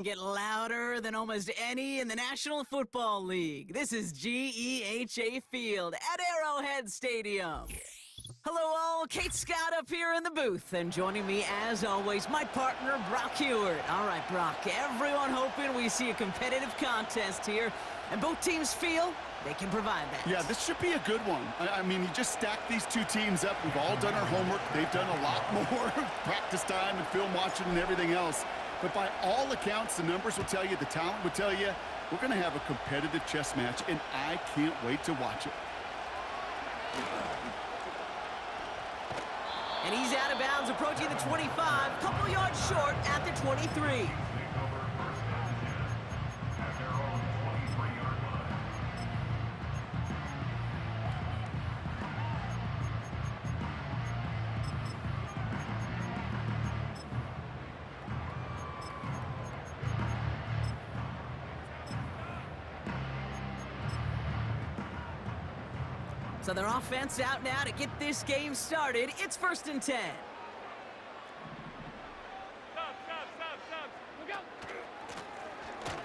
Get louder than almost any in the National Football League. This is GEHA Field at Arrowhead Stadium. Hello all, Kate Scott up here in the booth, and joining me as always, my partner Brock Heward. All right, Brock, everyone hoping we see a competitive contest here, and both teams feel they can provide that. Yeah, this should be a good one. I mean, you just stack these two teams up. We've all done our homework. They've done a lot more practice time and film watching and everything else. But by all accounts, the numbers will tell you, the talent will tell you, we're going to have a competitive chess match, and I can't wait to watch it. And he's out of bounds, approaching the 25, couple yards short at the 23. So their offense out now to get this game started. It's 1st and 10. Look out.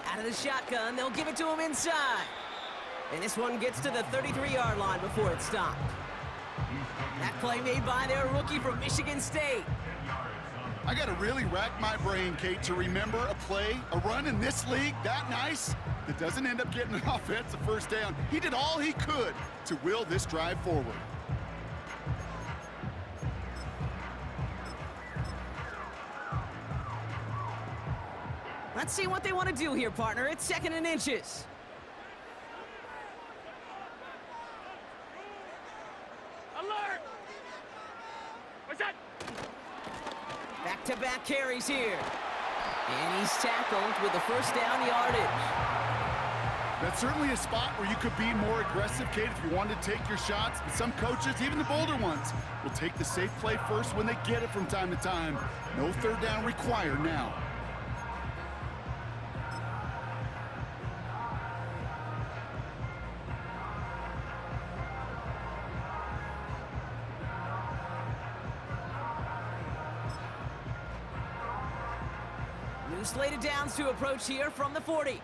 Out of the shotgun, they'll give it to him inside. And this one gets to the 33-yard line before it stopped. That play made by their rookie from Michigan State. I got to really rack my brain, Kate, to remember a play, a run in this league that nice that doesn't end up getting an offensive first down. He did all he could to will this drive forward. Let's see what they want to do here, partner. It's 2nd and inches. Alert! What's that? Back-to-back carries here. And he's tackled with the first down yardage. That's certainly a spot where you could be more aggressive, Kate, if you wanted to take your shots. But some coaches, even the bolder ones, will take the safe play first when they get it from time to time. No third down required now. New slate of downs to approach here from the 40.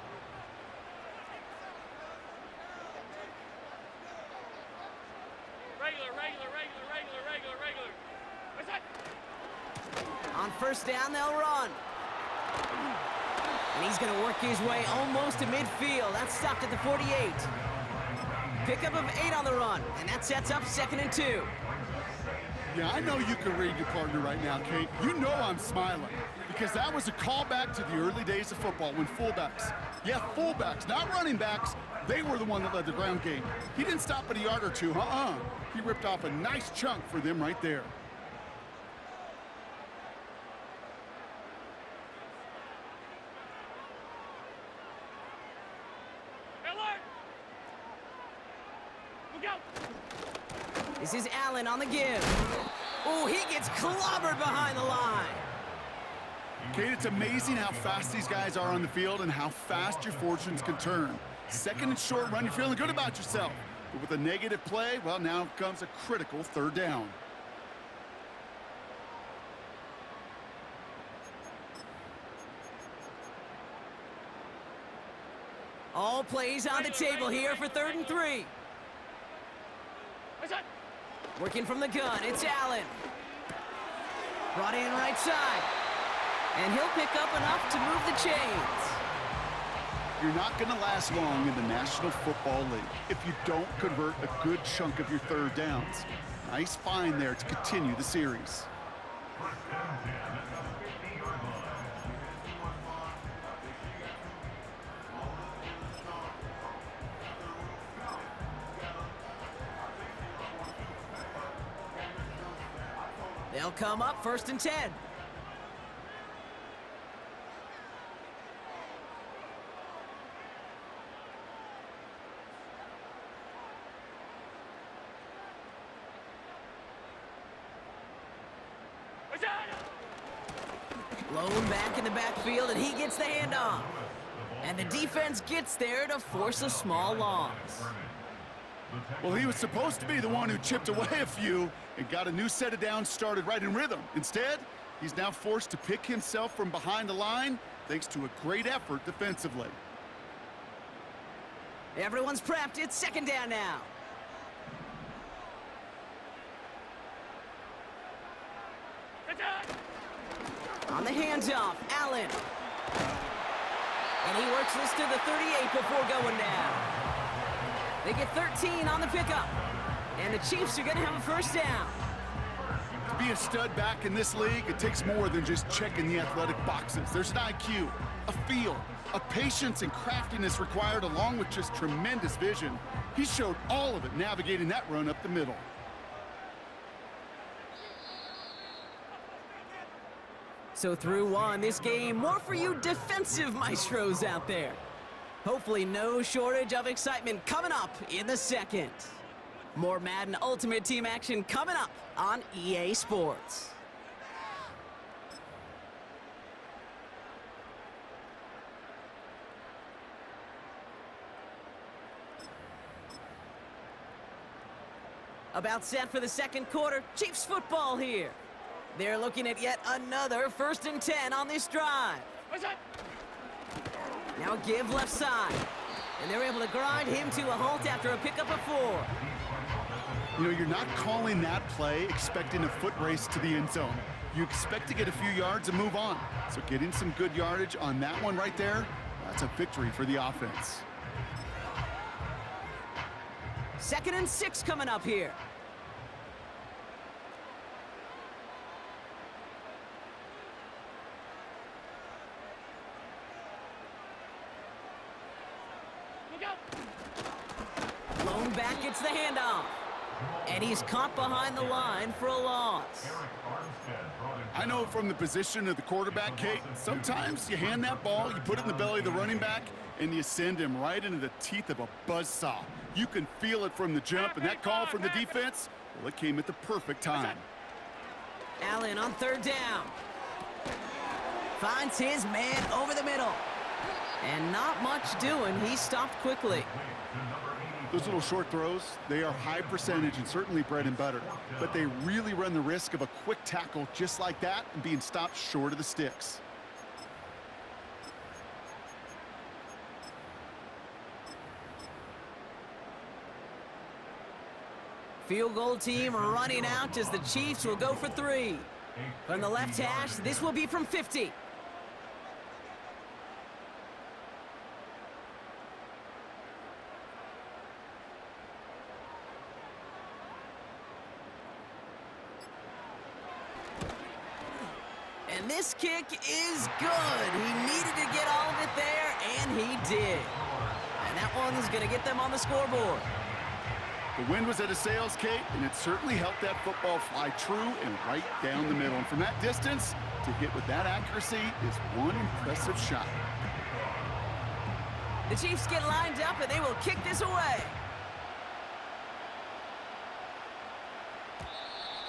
Regular. What's that? On 1st down, they'll run. And he's going to work his way almost to midfield. That's stopped at the 48. Pickup of 8 on the run, and that sets up 2nd and 2. Yeah, I know you can read your partner right now, Kate. You know I'm smiling because that was a callback to the early days of football when fullbacks, fullbacks, not running backs, they were the one that led the ground game. He didn't stop at a yard or two, He ripped off a nice chunk for them right there. Alert! Look out! This is Allen on the give. Oh, he gets clobbered behind the line. Kate, it's amazing how fast these guys are on the field and how fast your fortunes can turn. 2nd and short run, you're feeling good about yourself. But with a negative play, well, now comes a critical 3rd down. All plays on the table here for 3rd and 3. What's that? Working from the gun, it's Allen. Brought in right side. And he'll pick up enough to move the chains. You're not going to last long in the National Football League if you don't convert a good chunk of your 3rd downs. Nice find there to continue the series. They'll come up 1st and 10. What's that? Blown back in the backfield, and he gets the handoff. And the defense gets there to force a small loss. Well, he was supposed to be the one who chipped away a few and got a new set of downs started right in rhythm. Instead, he's now forced to pick himself from behind the line. thanks to a great effort defensively. Everyone's prepped. It's second down now. On the handoff, Allen. And he works this to the 38 before going down. They get 13 on the pickup. And the Chiefs are going to have a first down. To be a stud back in this league, it takes more than just checking the athletic boxes. There's an IQ, a feel, a patience and craftiness required along with just tremendous vision. He showed all of it navigating that run up the middle. So through one, this game, more for you defensive maestros out there. Hopefully no shortage of excitement coming up in the second. More Madden Ultimate Team action coming up on EA Sports. About set for the second quarter, Chiefs football here. They're looking at yet another 1st and 10 on this drive. Now give left side. And they're able to grind him to a halt after a pickup of 4. You know, you're not calling that play expecting a foot race to the end zone. You expect to get a few yards and move on. So getting some good yardage on that one right there, that's a victory for the offense. 2nd and 6 coming up here. Blown back gets the handoff. And he's caught behind the line for a loss. I know from the position of the quarterback, Kate, sometimes you hand that ball, you put it in the belly of the running back, and you send him right into the teeth of a buzzsaw. You can feel it from the jump, and that call from the defense, well, it came at the perfect time. Allen on 3rd down. Finds his man over the middle. And not much doing. He stopped quickly. Those little short throws, they are high percentage and certainly bread and butter. But they really run the risk of a quick tackle just like that and being stopped short of the sticks. Field goal team running out as the Chiefs will go for 3. From the left hash, this will be from 50. And this kick is good. He needed to get all of it there, and he did. And that one is going to get them on the scoreboard. The wind was at a sails, Kate, and it certainly helped that football fly true and right down the middle. And from that distance, to hit with that accuracy is one impressive shot. The Chiefs get lined up, and they will kick this away.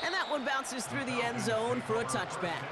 And that one bounces through the end zone for a touchback.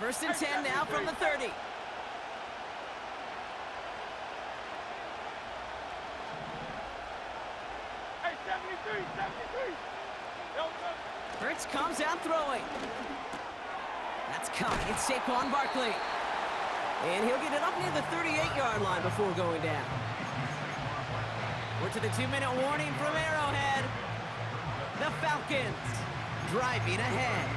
First and 10 now from the 30. Hey, 73, 73. Hurts comes out throwing. That's caught. It's Saquon Barkley. And he'll get it up near the 38-yard line before going down. We're to the 2-minute warning from Arrowhead. The Falcons driving ahead.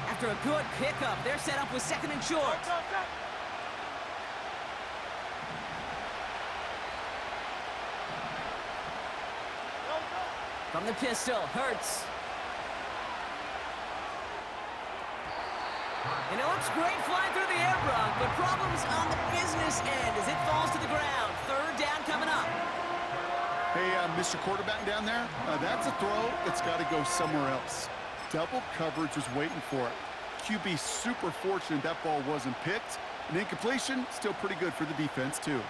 After a good pickup, they're set up with 2nd and short. From the pistol, Hurts. And it looks great flying through the air, Brock, but problems on the business end as it falls to the ground. Third down coming up. Hey, Mr. Quarterback down there, that's a throw that's got to go somewhere else. Double coverage was waiting for it. QB super fortunate that ball wasn't picked. An incompletion, still pretty good for the defense, too.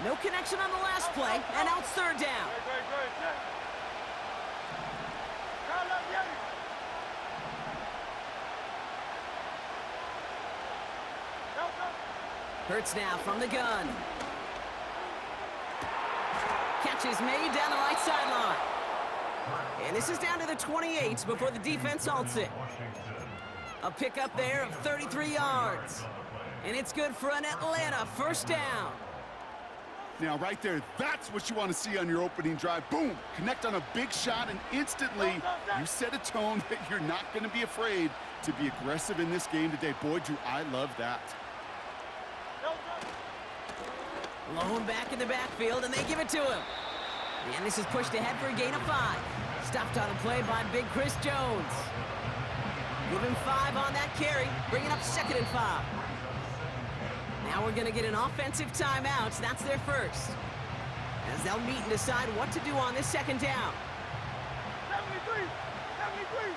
No connection on the last play, and now it's third down. Hurts now from the gun. Catch is made down the right sideline. And this is down to the 28 before the defense halts it. A pickup there of 33 yards. And it's good for an Atlanta first down. Now, right there, that's what you want to see on your opening drive. Boom! Connect on a big shot, and instantly you set a tone that you're not going to be afraid to be aggressive in this game today. Boy, do I love that. Lone back in the backfield, and they give it to him. And this is pushed ahead for a gain of 5. Stopped on the play by big Chris Jones. Give him 5 on that carry, bringing up 2nd and 5. Now we're going to get an offensive timeout. That's their first. As they'll meet and decide what to do on this second down. 73! 73!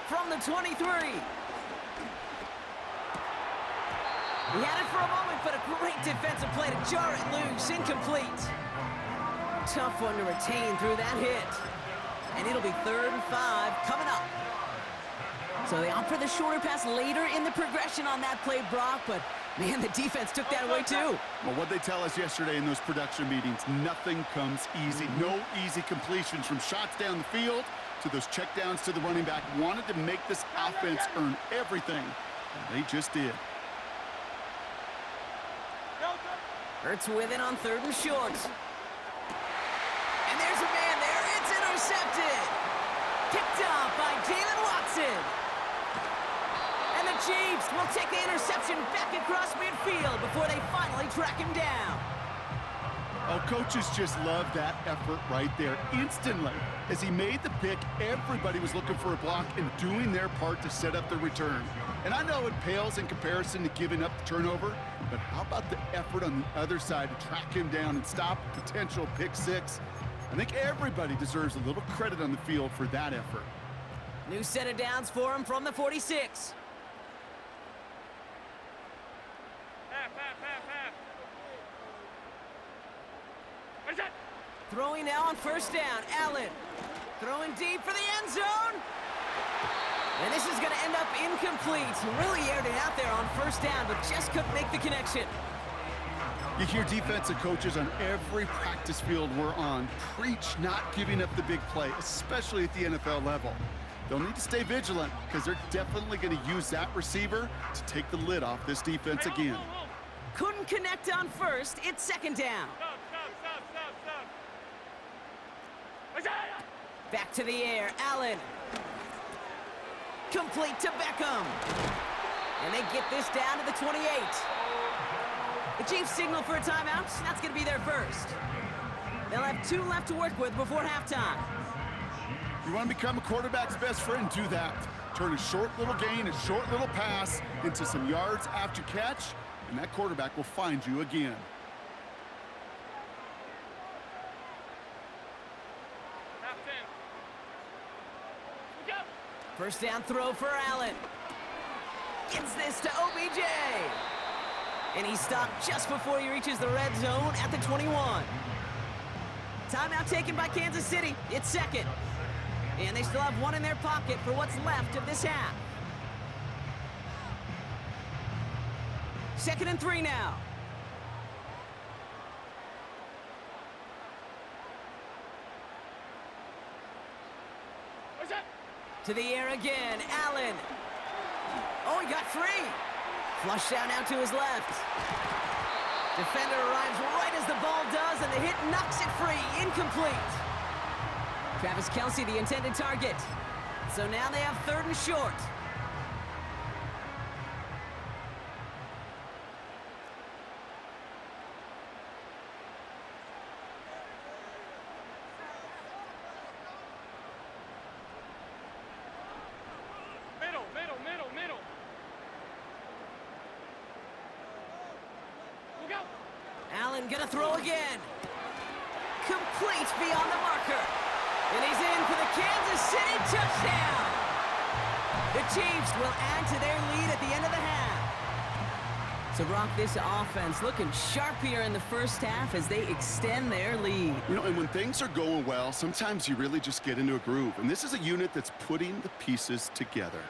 From the 23. He had it for a moment, but a great defensive play to jar it loose. Incomplete. Tough one to retain through that hit. And it'll be 3rd and 5 coming up. So they opt for the shorter pass later in the progression on that play, Brock, but man, the defense took that away too. Well, what they tell us yesterday in those production meetings, nothing comes easy. No easy completions from shots down the field to those checkdowns to the running back. Wanted to make this offense earn everything, and they just did. Hurts with it on 3rd and short. And there's a man there. It's intercepted. Picked off by Jalen Watson. And the Chiefs will take the interception back across midfield before they finally track him down. Oh, coaches just love that effort right there. Instantly, as he made the pick, everybody was looking for a block and doing their part to set up the return. And I know it pales in comparison to giving up the turnover, but how about the effort on the other side to track him down and stop a potential pick 6? I think everybody deserves a little credit on the field for that effort. New set of downs for him from the 46. Throwing now on 1st down, Allen. Throwing deep for the end zone. And this is going to end up incomplete. Really aired it out there on 1st down, but just couldn't make the connection. You hear defensive coaches on every practice field we're on preach not giving up the big play, especially at the NFL level. They'll need to stay vigilant because they're definitely going to use that receiver to take the lid off this defense again. Couldn't connect on 1st. It's 2nd down. Back to the air, Allen. Complete to Beckham. And they get this down to the 28. The Chiefs signal for a timeout. That's going to be their first. They'll have 2 left to work with before halftime. You want to become a quarterback's best friend, do that. Turn a short little gain, a short little pass into some yards after catch, and that quarterback will find you again. First down throw for Allen. Gets this to OBJ. And he stopped just before he reaches the red zone at the 21. Timeout taken by Kansas City. It's 2nd. And they still have 1 in their pocket for what's left of this half. 2nd and 3 now. To the air again, Allen. Oh, he got free. Flush down now to his left. Defender arrives right as the ball does, and the hit knocks it free. Incomplete. Travis Kelce, the intended target. So now they have 3rd and short. Allen gonna throw again. Complete beyond the marker. And he's in for the Kansas City touchdown. The Chiefs will add to their lead at the end of the half. So, Brock, this offense looking sharp here in the first half as they extend their lead. You know, and when things are going well, sometimes you really just get into a groove. And this is a unit that's putting the pieces together.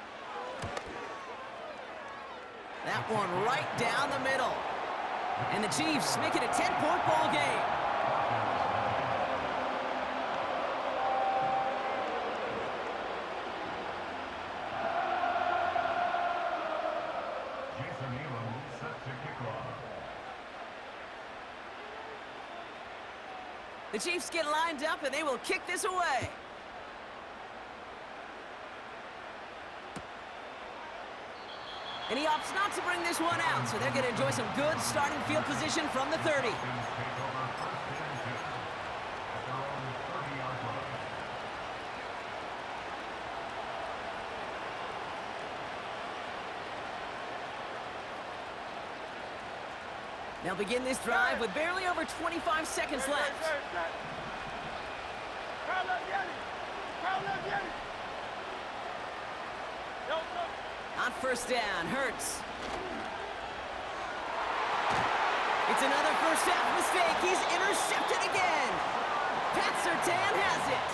That one right down the middle. And the Chiefs make it a 10-point ball game. The Chiefs get lined up, and they will kick this away. And he opts not to bring this one out, so they're going to enjoy some good starting field position from the 30. They'll begin this drive with barely over 25 seconds left. On first down, Hurts. It's another first half mistake. He's intercepted again. Pat Surtain has it.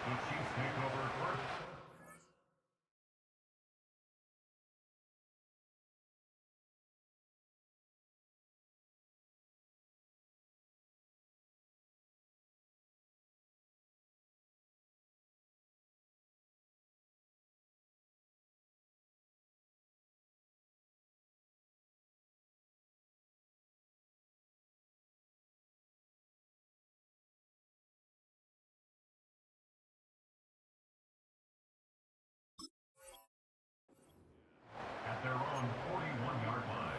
The Chiefs take over first. At their own 41-yard line.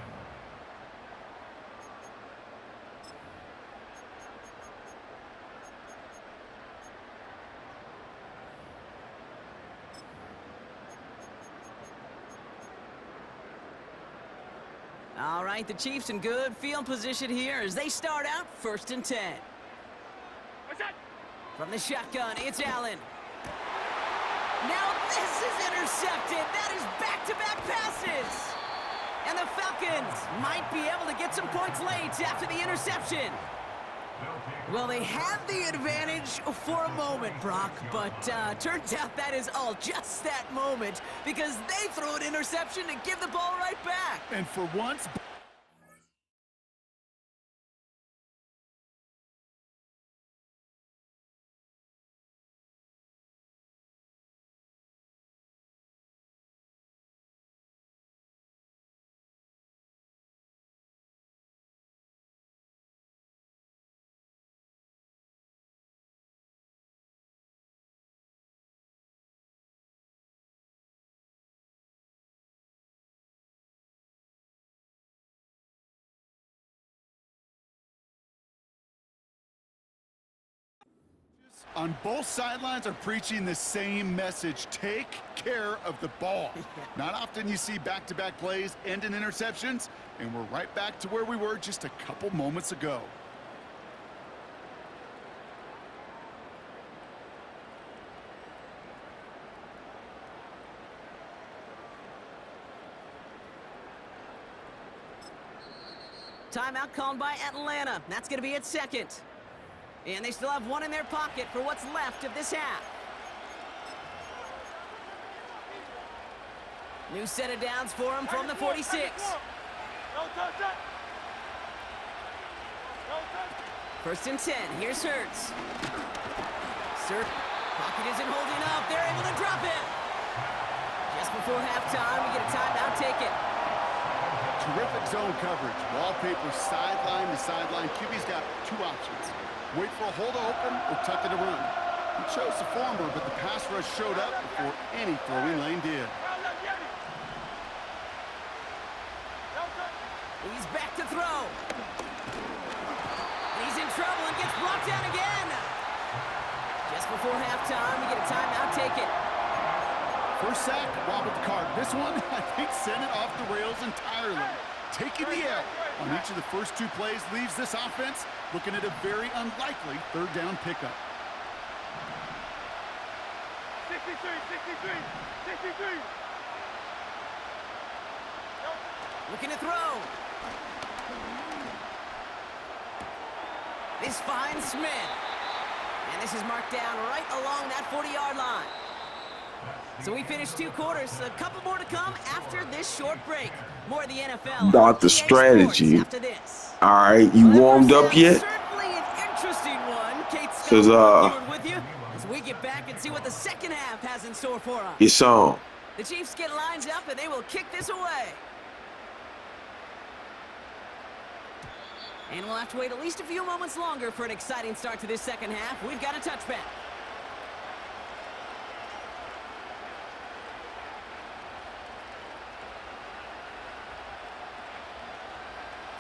All right, the Chiefs in good field position here as they start out 1st and 10. From the shotgun, it's Allen. Now this is intercepted. That is back-to-back passes. And the Falcons might be able to get some points late after the interception. Well, they had the advantage for a moment, Brock, but turns out that is all just that moment because they throw an interception and give the ball right back. And for once... on both sidelines are preaching the same message. Take care of the ball. Not often you see back-to-back plays end in interceptions, and we're right back to where we were just a couple moments ago. Timeout called by Atlanta. That's going to be at 2nd. And they still have one in their pocket for what's left of this half. New set of downs for him from the 46. First and 10. Here's Hurts. Pocket isn't holding up. They're able to drop it. Just before halftime, we get a timeout taken. Terrific zone coverage. Wallpaper sideline to sideline. QB's got two options. Wait for a hole to open or tuck it to run. He chose the former, but the pass rush showed up before any throwing lane did. He's back to throw. He's in trouble and gets brought down again. Just before halftime, we get a timeout taken. First sack, wobbled the cart. This one, I think, sent it off the rails entirely. Taking the L on each of the first two plays leaves this offense looking at a very unlikely third down pickup. 63, 63, 63. Looking to throw. This finds Smith. And this is marked down right along that 40-yard line. So we finished 2 quarters. A couple more to come after this short break. More of the NFL. About the EA strategy. Sports after this. All right, you warmed up yet? Certainly an interesting one. Kate Cause, Scott with you as we get back and see what the second half has in store for us. It's on. The Chiefs get lined up and they will kick this away. And we'll have to wait at least a few moments longer for an exciting start to this second half. We've got a touchback.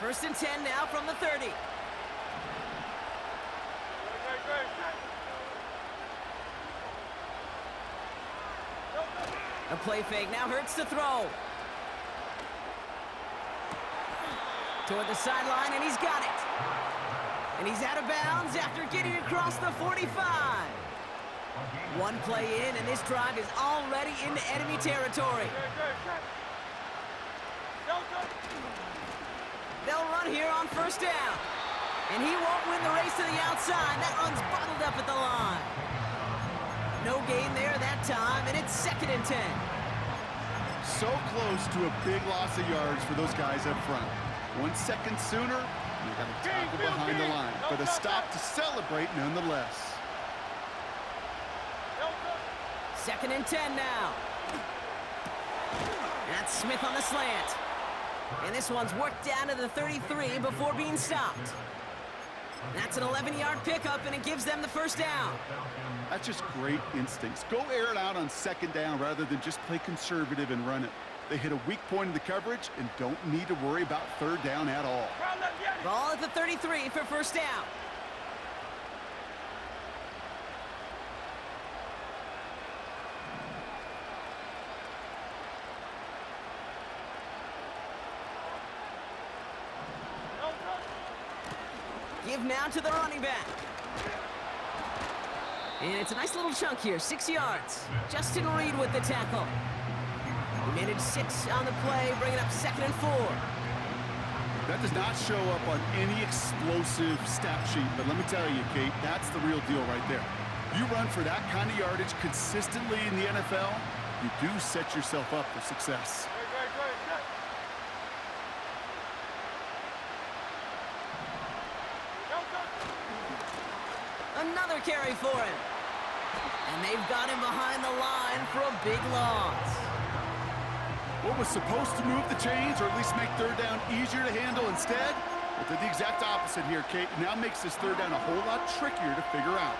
First and 10 now from the 30. A play fake now hurts to throw. Toward the sideline, and he's got it. And he's out of bounds after getting across the 45. One play in, and this drive is already into enemy territory. They'll run here on first down. And he won't win the race to the outside. That run's bottled up at the line. No gain there that time, and it's second and 10. So close to a big loss of yards for those guys up front. 1 second sooner, you got a tackle behind the line, but a stop to celebrate nonetheless. Second and 10 now. That's Smith on the slant. And this one's worked down to the 33 before being stopped. That's an 11-yard pickup, and it gives them the first down. That's just great instincts. Go air it out on second down rather than just play conservative and run it. They hit a weak point in the coverage and don't need to worry about third down at all. Ball at the 33 for first down. Give now to the running back. And it's a nice little chunk here, 6 yards. Justin Reed with the tackle. He managed 6 on the play, bringing up second and 4. That does not show up on any explosive stat sheet, but let me tell you, Kate, that's the real deal right there. You run for that kind of yardage consistently in the NFL, you do set yourself up for success. Another carry for him. And they've got him behind the line for a big loss. What was supposed to move the chains or at least make third down easier to handle instead? Well, did the exact opposite here, Kate. It now makes this third down a whole lot trickier to figure out.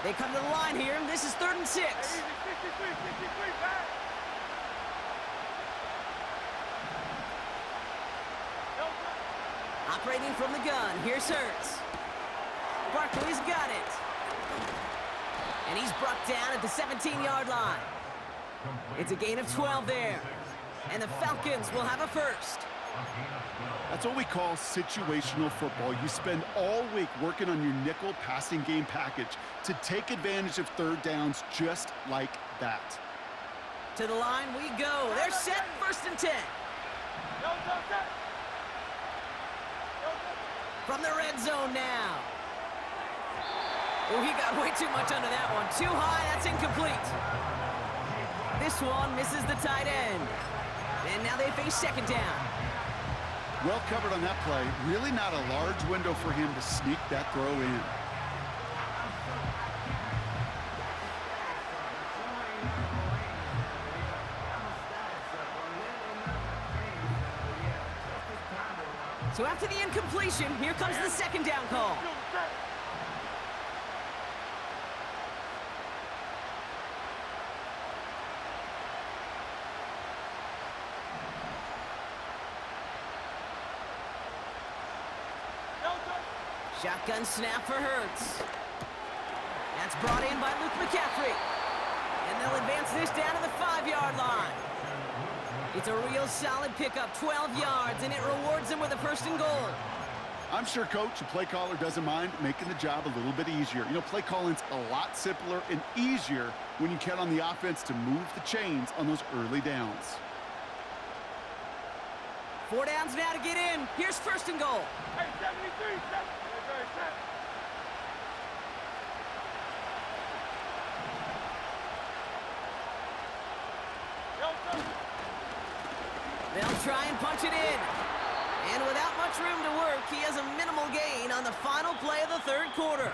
They come to the line here, and this is 3rd and 6. Operating from the gun, here's Hurts. Barkley's got it. And he's brought down at the 17-yard line. It's a gain of 12 there. And the Falcons will have a first. That's what we call situational football. You spend all week working on your nickel passing game package to take advantage of third downs just like that. To the line we go. They're set, 1st and 10. From the red zone now. Oh, he got way too much under that one. Too high, that's incomplete. This one misses the tight end. And now they face second down. Well covered on that play. Really not a large window for him to sneak that throw in. So after the incompletion, here comes the second down call. Shotgun snap for Hurts. That's brought in by Luke McCaffrey. first down to the 5-yard line. It's a real solid pickup, 12 yards, and it rewards them with a first and goal. I'm sure Coach, the play caller, doesn't mind making the job a little bit easier. You know, play calling's a lot simpler and easier when you count on the offense to move the chains on those early downs. 4 downs now to get in. Here's first and goal. Hey, 73, set. Set. They'll try and punch it in. And without much room to work, he has a minimal gain on the final play of the third quarter.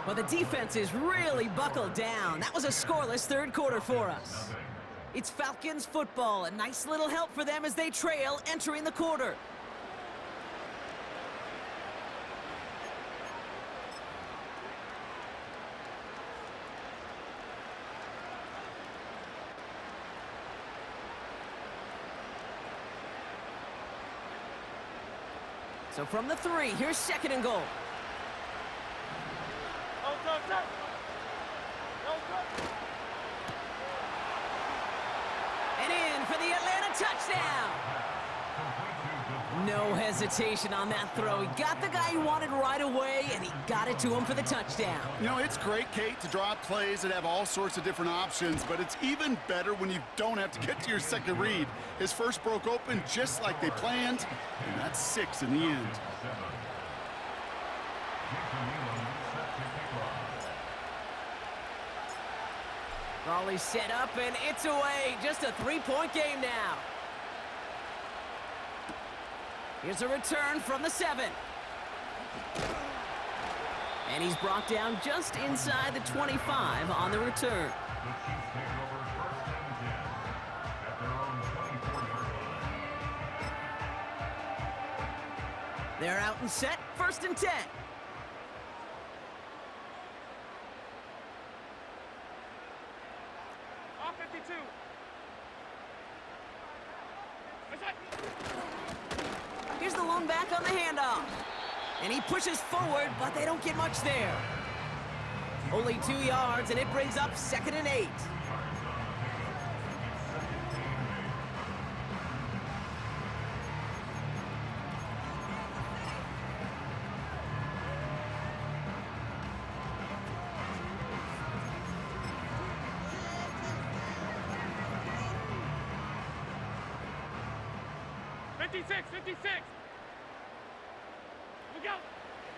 Well, the defense is really buckled down. That was a scoreless third quarter for us. It's Falcons football. A nice little help for them as they trail entering the quarter. So from the 3, here's second and goal. And in for the Atlanta touchdown. No hesitation on that throw. He got the guy he wanted right away, and he got it to him for the touchdown. You know, it's great, Kate, to draw up plays that have all sorts of different options, but it's even better when you don't have to get to your second read. His first broke open just like they planned, and that's 6 in the end. Raleigh set up, and it's away. Just a 3-point game now. Here's a return from the 7. And he's brought down just inside the 25 on the return. They're out and set, first and 10. Here's the lone back on the handoff. And he pushes forward, but they don't get much there. Only 2 yards, and it brings up second and 8. Look out!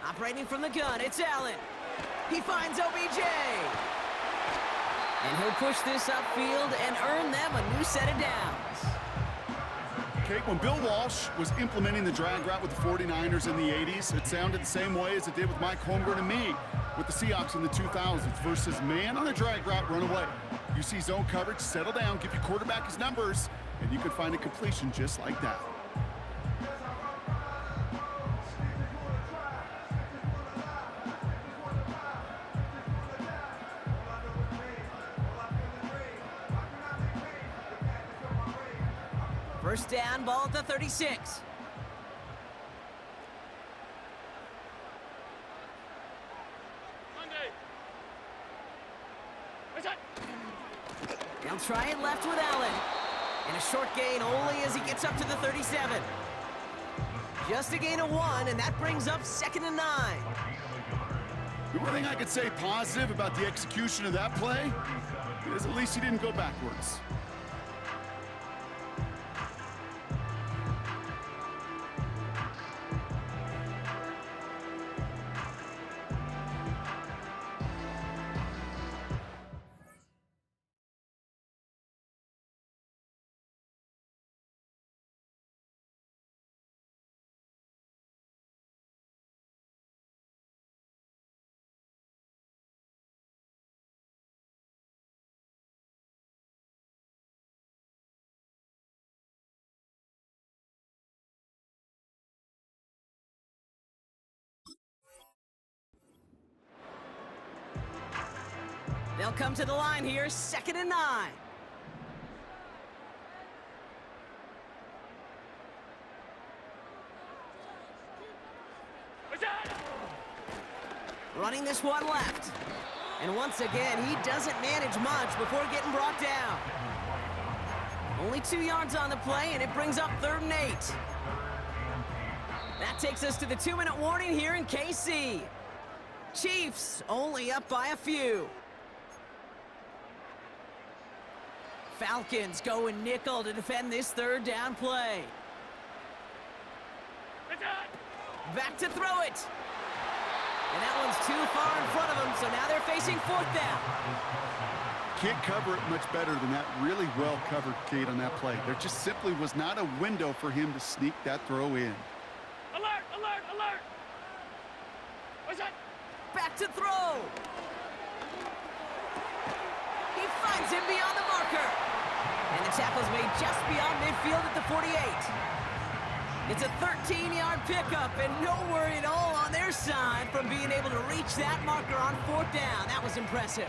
Operating from the gun, it's Allen. He finds OBJ. And he'll push this upfield and earn them a new set of downs. Kate, when Bill Walsh was implementing the drag route with the 49ers in the 80s, it sounded the same way as it did with Mike Holmgren and me with the Seahawks in the 2000s versus man on a drag route, run away. You see zone coverage, settle down, give your quarterback his numbers, and you can find a completion just like that. First down, ball at the 36. They'll try it left with Allen. And a short gain only as he gets up to the 37. Just a gain of 1, and that brings up second and 9. The one thing I could say positive about the execution of that play is at least he didn't go backwards. They'll come to the line here, second and 9. Running this one left. And once again, he doesn't manage much before getting brought down. Only 2 yards on the play, and it brings up 3rd and 8. That takes us to the 2-minute warning here in KC. Chiefs only up by a few. Falcons going nickel to defend this 3rd down play. Back to throw it. And that one's too far in front of them, so now they're facing 4th down. Can't cover it much better than that. Really well covered, Kate, on that play. There just simply was not a window for him to sneak that throw in. Alert, alert, alert! What's that? Back to throw. He finds him beyond the marker. And the tackle's made just beyond midfield at the 48. It's a 13-yard pickup, and no worry at all on their side from being able to reach that marker on 4th down. That was impressive.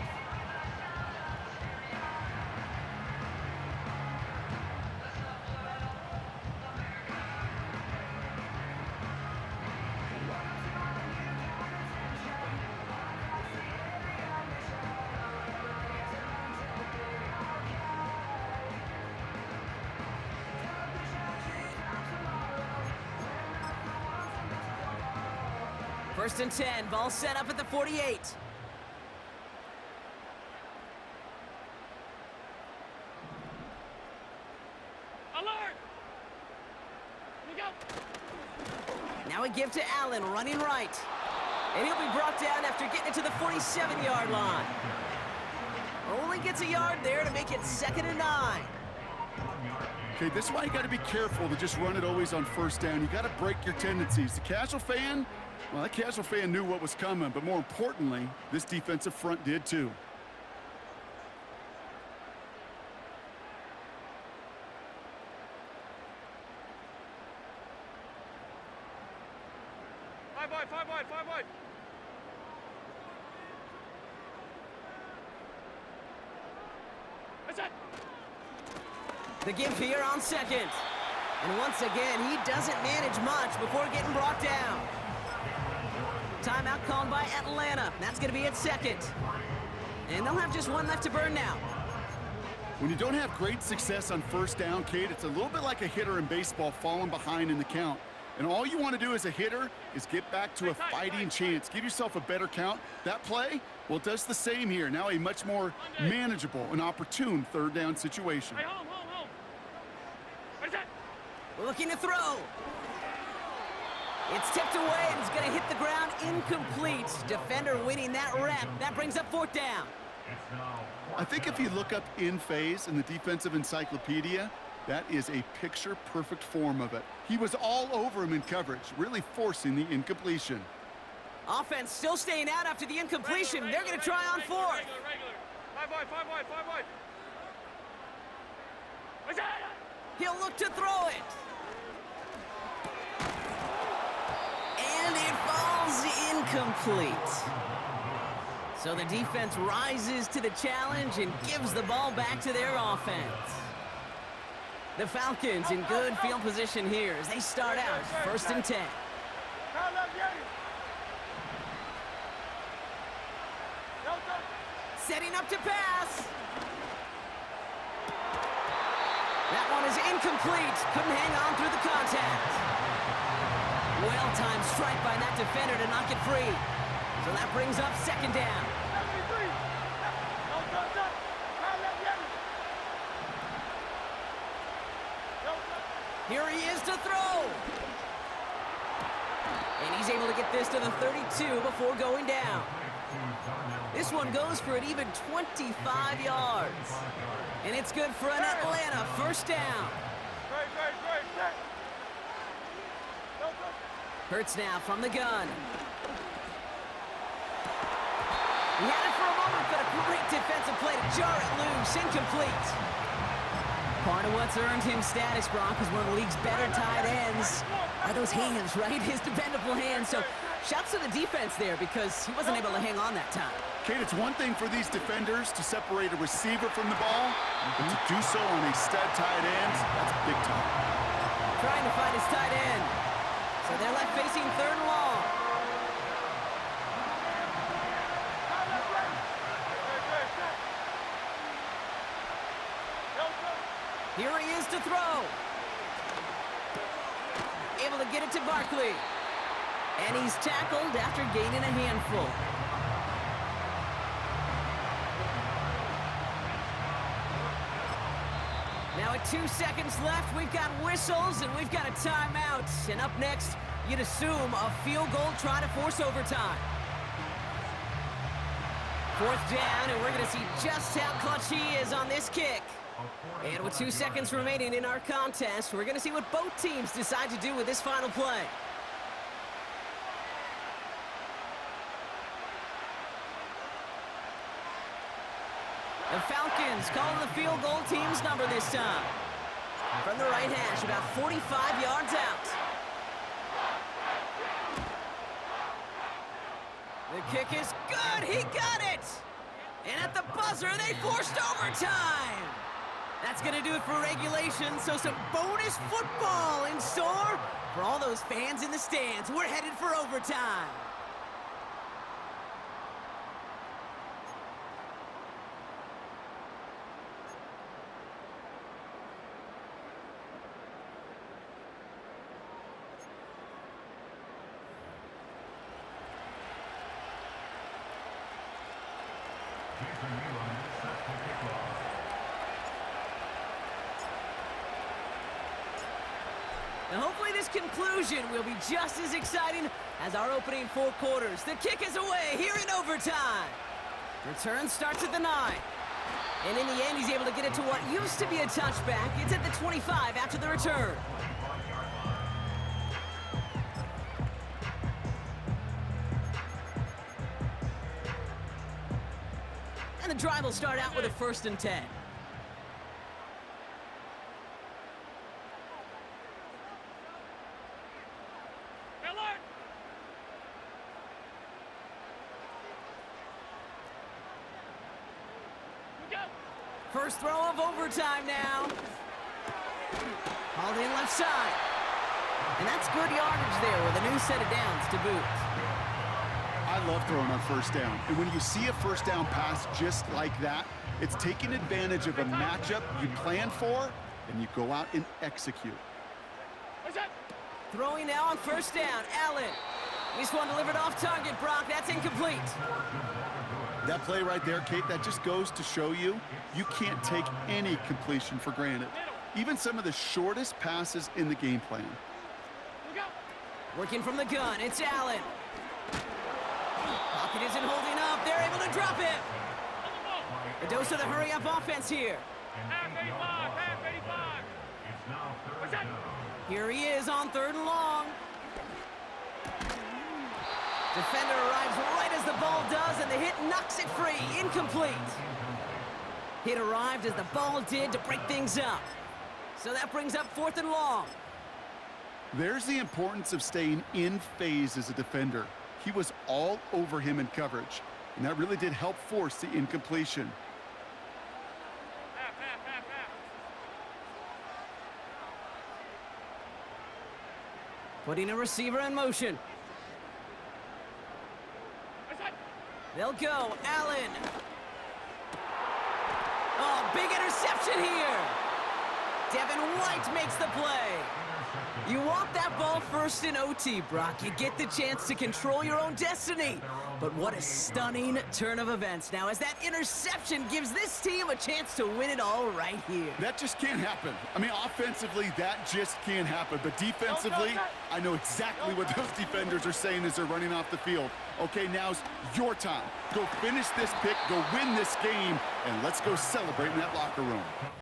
First and 10, ball set up at the 48. Alert! Look out! Now a give to Allen, running right. And he'll be brought down after getting it to the 47-yard line. Only gets a yard there to make it 2nd and 9. Okay, this is why you got to be careful to just run it always on 1st down. You got to break your tendencies. The casual fan, well, that casual fan knew what was coming, but more importantly, this defensive front did too. Five wide, five wide, five wide. What's that? The give here on 2nd. And once again, he doesn't manage much before getting brought down. Timeout called by Atlanta. That's going to be at 2nd. And they'll have just 1 left to burn now. When you don't have great success on 1st down, Kate, it's a little bit like a hitter in baseball falling behind in the count. And all you want to do as a hitter is get back to a fighting chance. Give yourself a better count. That play, well, it does the same here. Now a much more manageable and opportune 3rd down situation. Hey, home, home, home. What's that? Looking to throw. It's tipped away, and it's going to hit the ground incomplete. Defender winning that rep. That brings up 4th down. I think if you look up in phase in the defensive encyclopedia, that is a picture-perfect form of it. He was all over him in coverage, really forcing the incompletion. Offense still staying out after the incompletion. They're going to try on 4th. Regular. Five wide, five wide, five wide. What's that? He'll look to throw it. And it falls incomplete. So the defense rises to the challenge and gives the ball back to their offense. The Falcons in good field position here as they start out 1st and 10. Setting up to pass. That one is incomplete. Couldn't hang on through the contact. Well-timed strike by that defender to knock it free. So that brings up 2nd down. Here he is to throw. And he's able to get this to the 32 before going down. This one goes for an even 25 yards. And it's good for an Atlanta 1st down. Hurts now from the gun. He had it for a moment, but a great defensive play to jar it loose. Incomplete. Part of what's earned him status, Brock, is one of the league's better tight ends. Are those hands, right? His dependable hands. So shouts to the defense there because he wasn't able to hang on that time. Kate, it's one thing for these defenders to separate a receiver from the ball, but to do so on a stud tight end, that's big time. Trying to find his tight end. So they're left facing 3rd and long. Here he is to throw. Able to get it to Barkley. And he's tackled after gaining a handful. Now at 2 seconds left, we've got whistles and we've got a timeout. And up next, you'd assume a field goal try to force overtime. 4th down, and we're going to see just how clutch he is on this kick. And with 2 seconds remaining in our contest, we're going to see what both teams decide to do with this final play. The Falcons calling the field goal team's number this time. From the right hash, about 45 yards out. The kick is good. He got it. And at the buzzer, they forced overtime. That's going to do it for regulation, so some bonus football in store for all those fans in the stands. We're headed for overtime. Now hopefully this conclusion will be just as exciting as our opening 4 quarters. The kick is away here in overtime. Return starts at the 9. And in the end, he's able to get it to what used to be a touchback. It's at the 25 after the return. And the drive will start out with a 1st and 10. First throw of overtime now. Hauled in left side. And that's good yardage there with a new set of downs to boot. I love throwing on 1st down. And when you see a 1st down pass just like that, it's taking advantage of a matchup you plan for, and you go out and execute. Throwing now on 1st down, Allen. This one delivered off target, Brock. That's incomplete. That play right there, Kate, that just goes to show you can't take any completion for granted. Even some of the shortest passes in the game plan. Working from the gun, it's Allen. Pocket isn't holding up. They're able to drop it. A dose of the hurry-up offense here. Half 85, half 85. It's now 3rd down. Here he is on 3rd and long. Defender arrives right as the ball does, and the hit knocks it free. Incomplete. Hit arrived as the ball did to break things up. So that brings up 4th and long. There's the importance of staying in phase as a defender. He was all over him in coverage, and that really did help force the incompletion. Half, half, half, half. Putting a receiver in motion. They'll go. Allen. Oh, big interception here. Devin White makes the play. You want that ball first in OT, Brock. You get the chance to control your own destiny. But what a stunning turn of events now as that interception gives this team a chance to win it all right here. That just can't happen. I mean, offensively, that just can't happen. But defensively, I know exactly what those defenders are saying as they're running off the field. Okay, now's your time. Go finish this pick, go win this game, and let's go celebrate in that locker room.